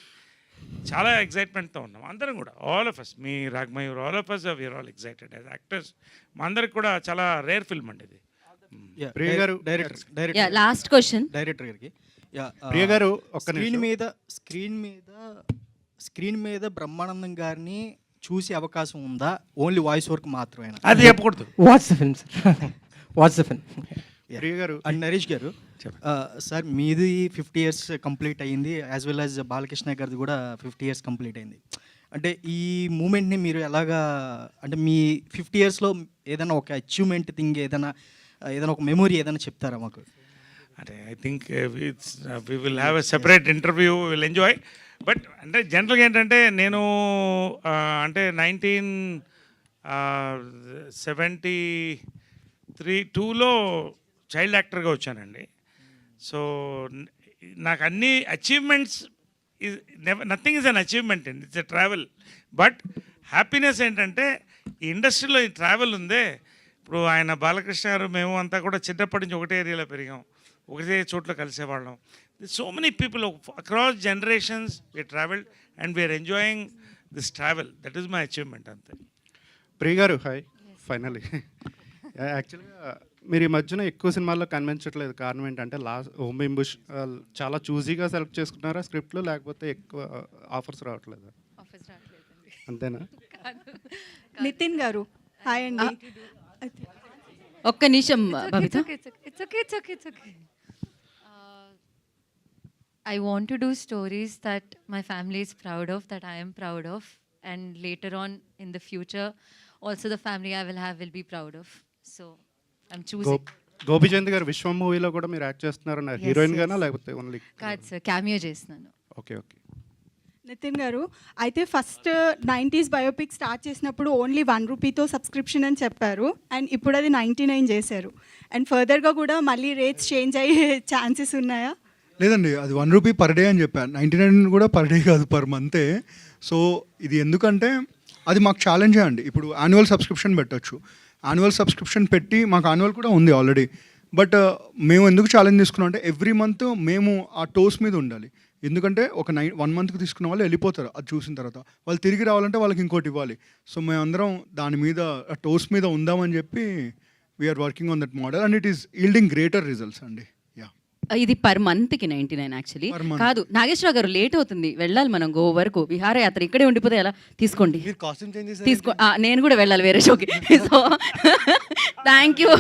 చాలా ఎగ్జైట్మెంట్తో ఉన్నాం అందరం కూడా. ఆల్ ఆఫ్ అస్, మీ Ragmayur, all of us we are all excited as actors. మా అందరికి కూడా చాలా రేర్ ఫిల్మ్ అండి ఇది. ప్రియ గారు లాస్ట్ క్వశ్చన్ డైరెక్టర్ గారికి. ప్రియ గారు ఒక్క స్క్రీన్ మీద బ్రహ్మానందం గారిని చూసే అవకాశం ఉందా? ఓన్లీ వాయిస్ వర్క్ మాత్రమే? అది చెప్పకూడదు. What's the film sir? What's the film? Priya garu and Naresh garu sir, మీది 50 years కంప్లీట్ అయ్యింది, యాజ్ వెల్ యాజ్ బాలకృష్ణ గారిది కూడా 50 years కంప్లీట్ అయింది. అంటే ఈ మూమెంట్ని మీరు ఎలాగా, అంటే మీ 50 yearsలో ఏదైనా ఒక అచీవ్మెంట్ థింగ్, ఏదైనా ఒక మెమొరీ ఏదైనా చెప్తారా మాకు? అంటే I think it's we will have a separate interview, will enjoy. But అంటే జనరల్గా ఏంటంటే నేను అంటే 1972లో చైల్డ్ యాక్టర్గా వచ్చానండి. సో నాకు అన్ని achievements nothing is an achievement అండి, it's a travel. But happiness ఏంటంటే ఈ ఇండస్ట్రీలో ఈ ట్రావెల్ ఉందే. ఇప్పుడు ఆయన బాలకృష్ణ గారు, మేము అంతా కూడా చిన్నప్పటి నుంచి ఒకటే ఏరియాలో పెరిగాం, ఒకటే చోట్ల కలిసేవాళ్ళం. So many people across generations we traveled and we are enjoying this travel. That is my achievement అంతే. ప్రియ గారు హాయ్. ఫైనలీ యాక్చువల్గా మీరు ఈ మధ్యన ఎక్కువ సినిమాల్లో కనిపించట్లేదు, కారణం ఏంటంటే హోమ్ అంబుష్ చాలా చూజీగా సెలెక్ట్ చేసుకున్నారా స్క్రిప్ట్లు, లేకపోతే ఎక్కువ ఆఫర్స్ రావట్లేదా? అంతేనా? నితిన్ గారు హాయ్ అండి. ఒక్క నిమిషం Babita. I want to do stories that my family is proud of, that I am proud of, and later on in the future also the family I will have will be proud of. So I'm choosing. Gopichand గారు విశ్వం మూవీలో కూడా మీరు act చేస్తున్నారు, heroine గానా లేకపోతే only? కాదు sir, cameo చేస్తున్నాను. Okay. Nitin గారు, అయితే ఫస్ట్ 90s బయోపిక్ స్టార్ట్ చేసినప్పుడు ఓన్లీ 1 రూపీతో సబ్స్క్రిప్షన్ అని చెప్పారు, అండ్ ఇప్పుడు అది 99 చేశారు. అండ్ ఫర్దర్గా కూడా మళ్ళీ రేట్స్ చేంజ్ అయ్యే ఛాన్సెస్ ఉన్నాయా? లేదండి, అది 1 రూపీ పర్ డే అని చెప్పాను. 99 కూడా పర్ డే కాదు, పర్ మంతే. సో ఇది ఎందుకంటే అది మాకు ఛాలెంజే అండి. ఇప్పుడు యాన్యువల్ సబ్స్క్రిప్షన్ పెట్టచ్చు, యాన్యువల్ సబ్స్క్రిప్షన్ పెట్టి మాకు యాన్యువల్ కూడా ఉంది ఆల్రెడీ. బట్ మేము ఎందుకు ఛాలెంజ్ తీసుకున్నాం అంటే ఎవ్రీ మంత్ మేము ఆ టోస్ మీద ఉండాలి. ఎందుకంటే ఒక 1 మంత్కి తీసుకున్న వాళ్ళు వెళ్ళిపోతారు అది చూసిన తర్వాత, వాళ్ళు తిరిగి రావాలంటే వాళ్ళకి ఇంకోటి ఇవ్వాలి. సో మేమందరం దాని మీద టోస్ మీద ఉందామని చెప్పి we are working on that model and it is yielding greater results అండి. ఇది పర్ మంత్కి 99 యాక్చువల్లీ Per month. కాదు. నాగేశ్వరరావు గారు లేట్ అవుతుంది, వెళ్ళాలి మనం గోవా వరకు. విహారయాత్ర ఇక్కడే ఉండిపోతే ఎలా? తీసుకోండి, కాస్ట్యూమ్ చేంజ్ తీసుకో. నేను కూడా వెళ్ళాలి వేరే షోకి. So thank you.